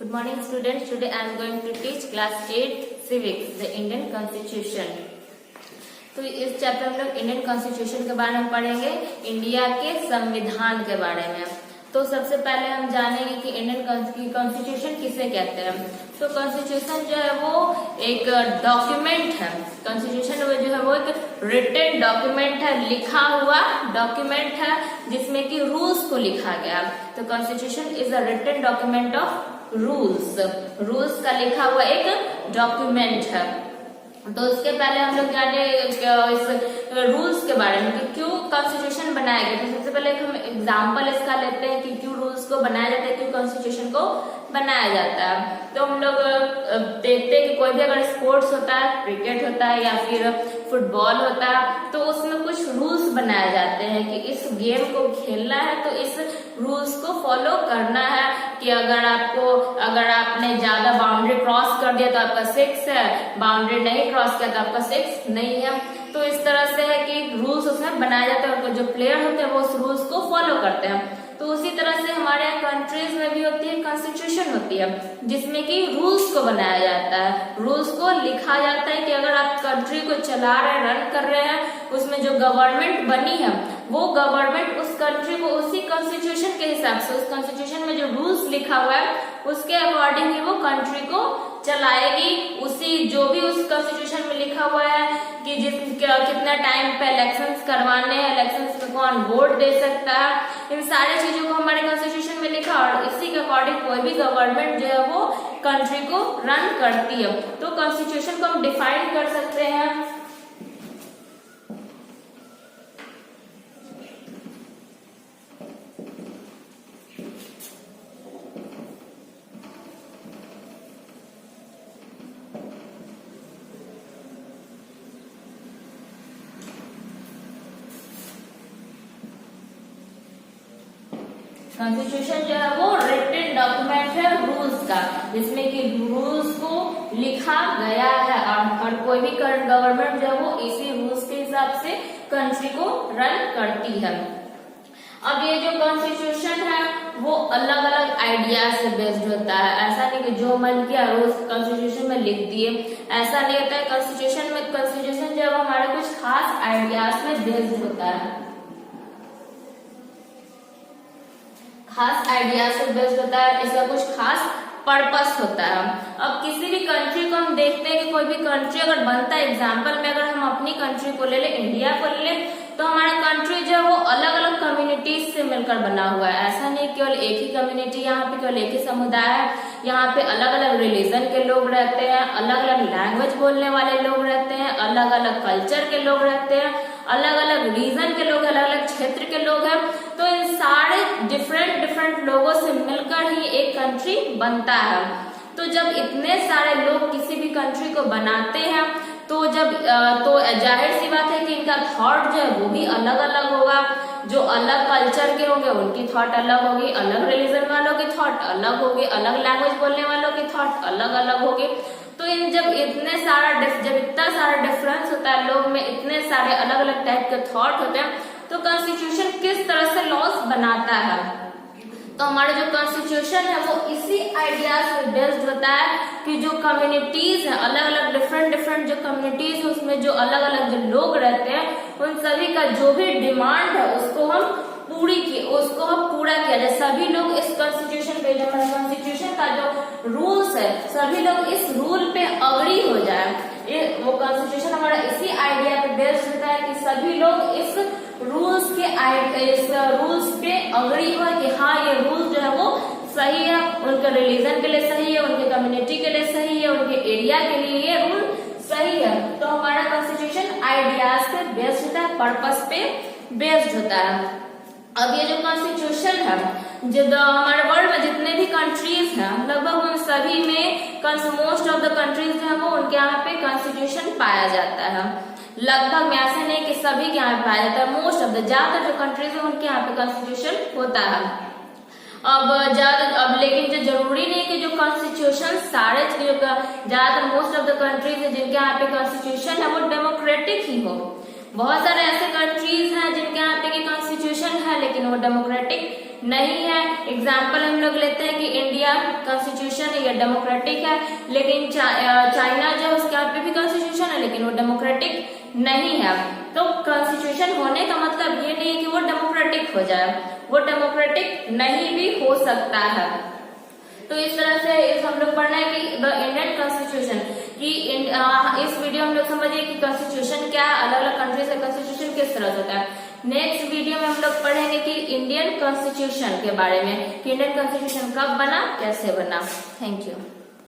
Good morning students. Today I am going to teach class 8 civics, the Indian Constitution. तो इस chapter में हम लोग इंडियन कॉन्स्टिट्यूशन के बारे में पढ़ेंगे, इंडिया के संविधान के बारे में। तो सबसे पहले हम जानेंगे कि इंडियन कॉन्स्टिट्यूशन किसे कहते हैं। तो कॉन्स्टिट्यूशन जो है वो एक डॉक्यूमेंट है। कॉन्स्टिट्यूशन जो है वो एक रिटन डॉक्यूमेंट है, लिखा हुआ डॉक्यूमेंट है जिसमें कि रूल्स को लिखा गया। तो constitution is a written document of rules का लिखा हुआ एक डॉक्यूमेंट है। तो उसके पहले हम लोग जाने इस रूल्स के बारे में कि क्यों कॉन्स्टिट्यूशन बनाया गया। तो सबसे पहले हम एग्जांपल इसका लेते हैं कि क्यों रूल्स को बनाया जाता है, क्यों कॉन्स्टिट्यूशन को बनाया जाता है। तो हम लोग देखते हैं कि कोई भी अगर स्पोर्ट्स होता है, क्रिकेट होता है या फिर फुटबॉल होता है, तो उसमें कुछ रूल्स बनाए जाते हैं कि इस गेम को खेलना है तो इस रूल्स को फॉलो करना है कि अगर आपने ज्यादा बाउंड्री क्रॉस कर दिया तो आपका 6 है, बाउंड्री नहीं क्रॉस किया तो आपका 6 नहीं है। तो इस तरह से है कि रूल्स उसमें बनाए जाते हैं और जो प्लेयर होते हैं वो उस रूल्स को फॉलो करते हैं। तो उसी तरह से हमारे यहाँ कंट्रीज में भी होती है कॉन्स्टिट्यूशन होती है जिसमें कि रूल्स को बनाया जाता है, रूल्स को लिखा जाता है कि अगर आप कंट्री को चला रहे हैं, रन कर रहे हैं, उसमें जो गवर्नमेंट बनी है वो गवर्नमेंट उस कंट्री को उसी कॉन्स्टिट्यूशन के हिसाब से, उस कॉन्स्टिट्यूशन में जो रूल्स लिखा हुआ है उसके अकॉर्डिंग ही वो कंट्री को चलाएगी। उसी जो भी उस कॉन्स्टिट्यूशन में लिखा हुआ है कि कितना टाइम पे इलेक्शंस करवाने हैं, इलेक्शंस में कौन वोट दे सकता है, इन सारी चीजों को हमारे कॉन्स्टिट्यूशन में लिखा और इसी के अकॉर्डिंग कोई भी गवर्नमेंट जो है वो कंट्री को रन करती है। तो कॉन्स्टिट्यूशन को हम डिफाइन कर सकते हैं कॉन्स्टिट्यूशन जो है वो रिटन डॉक्यूमेंट है रूल्स का, जिसमें कि रूल्स को लिखा गया है और कोई भी करंट गवर्नमेंट जो है वो इसी रूल्स के हिसाब से कंट्री को रन करती है। अब ये जो कॉन्स्टिट्यूशन है वो अलग अलग आइडिया से बेस्ड होता है। ऐसा नहीं कि जो मन किया रोज कॉन्स्टिट्यूशन में लिख दिए, ऐसा नहीं होता है। कॉन्स्टिट्यूशन जो है वो हमारे कुछ खास आइडियाज में बेस्ड होता है, खास आइडिया से बेस्ड होता है, इसका कुछ खास पर्पस होता है। अब किसी भी कंट्री को हम देखते हैं कि कोई भी कंट्री अगर बनता है, एग्जांपल में अगर हम अपनी कंट्री को ले ले, इंडिया को ले ले, तो हमारा कंट्री जो है वो अलग अलग कम्युनिटीज से मिलकर बना हुआ है। ऐसा नहीं केवल एक ही कम्युनिटी, यहाँ पे केवल एक ही समुदाय है, यहाँ पे अलग अलग रिलीजन के लोग रहते हैं, अलग अलग लैंग्वेज बोलने वाले लोग रहते हैं, अलग अलग कल्चर के लोग रहते हैं, अलग अलग रीजन के लोग, अलग अलग क्षेत्र के लोग हैं। तो इन सारे डिफरेंट लोगों से मिलकर ही एक कंट्री बनता है। तो जब इतने सारे लोग किसी भी कंट्री को बनाते हैं तो जाहिर सी बात है कि इनका थॉट जो है वो भी अलग अलग होगा। जो अलग कल्चर के होंगे उनकी थॉट अलग होगी, अलग रिलीजन वालों की थॉट अलग होगी, अलग लैंग्वेज बोलने वालों की थॉट अलग अलग होगी। तो जब इतना सारा डिफरेंस होता है लोग में, इतने सारे अलग अलग टाइप के थॉट होते हैं, तो कॉन्स्टिट्यूशन किस तरह से लॉस बनाता है। तो हमारा जो कॉन्स्टिट्यूशन है वो इसी आइडियाज पे बेस्ड होता है कि जो कम्युनिटीज है, अलग अलग डिफरेंट जो कम्युनिटीज है उसमें जो अलग अलग जो लोग रहते हैं उन सभी का जो भी डिमांड है उसको हम पूरा किया जाए। सभी लोग इस कॉन्स्टिट्यूशन पे, जो हमारा कॉन्स्टिट्यूशन का जो रूल्स है, सभी लोग इस रूल पे अग्री हो जाए। वो कॉन्स्टिट्यूशन हमारा इसी आइडिया पे बेस्ड होता है कि सभी लोग इस रूल्स पे अग्री हो कि हाँ ये रूल जो है वो सही है, उनके रिलीजन के लिए सही है, उनके कम्युनिटी के लिए सही है, उनके एरिया के लिए ये रूल सही है। तो हमारा कॉन्स्टिट्यूशन आइडियाज पे बेस्ड होता है, पर्पस पे बेस्ड होता है। अब ये जो कॉन्स्टिट्यूशन है, जो हमारे वर्ल्ड में जितने भी कंट्रीज हैं लगभग उन सभी में मोस्ट ऑफ द कंट्रीज जो है वो उनके यहाँ पे कॉन्स्टिट्यूशन पाया जाता है। लगभग में ऐसे नहीं कि सभी के यहाँ पे पाया जाता है, मोस्ट ऑफ द ज्यादातर जो कंट्रीज है उनके यहाँ पे कॉन्स्टिट्यूशन होता है। अब लेकिन जो जरूरी नहीं कि जो कॉन्स्टिट्यूशन सारे ज्यादातर मोस्ट ऑफ द कंट्रीज है जिनके यहाँ पे कॉन्स्टिट्यूशन है वो डेमोक्रेटिक ही हो। बहुत सारे ऐसे कंट्रीज हैं जिनके यहाँ पे कॉन्स्टिट्यूशन है लेकिन वो डेमोक्रेटिक नहीं है। एग्जाम्पल हम लोग लेते हैं कि इंडिया कॉन्स्टिट्यूशन या डेमोक्रेटिक है, लेकिन चाइना जो है उसके यहाँ पे भी कॉन्स्टिट्यूशन है लेकिन वो डेमोक्रेटिक नहीं है। तो कॉन्स्टिट्यूशन होने का मतलब ये नहीं है कि वो डेमोक्रेटिक हो जाए, वो डेमोक्रेटिक नहीं भी हो सकता है। तो इस तरह से हम लोग पढ़ना है कि द इंडियन कॉन्स्टिट्यूशन कि इस वीडियो में हम लोग समझिए कि कॉन्स्टिट्यूशन क्या है, अलग अलग कंट्री से कॉन्स्टिट्यूशन किस तरह से होता है। नेक्स्ट वीडियो में हम लोग पढ़ेंगे कि इंडियन कॉन्स्टिट्यूशन के बारे में कि इंडियन कॉन्स्टिट्यूशन कब बना, कैसे बना। Thank you.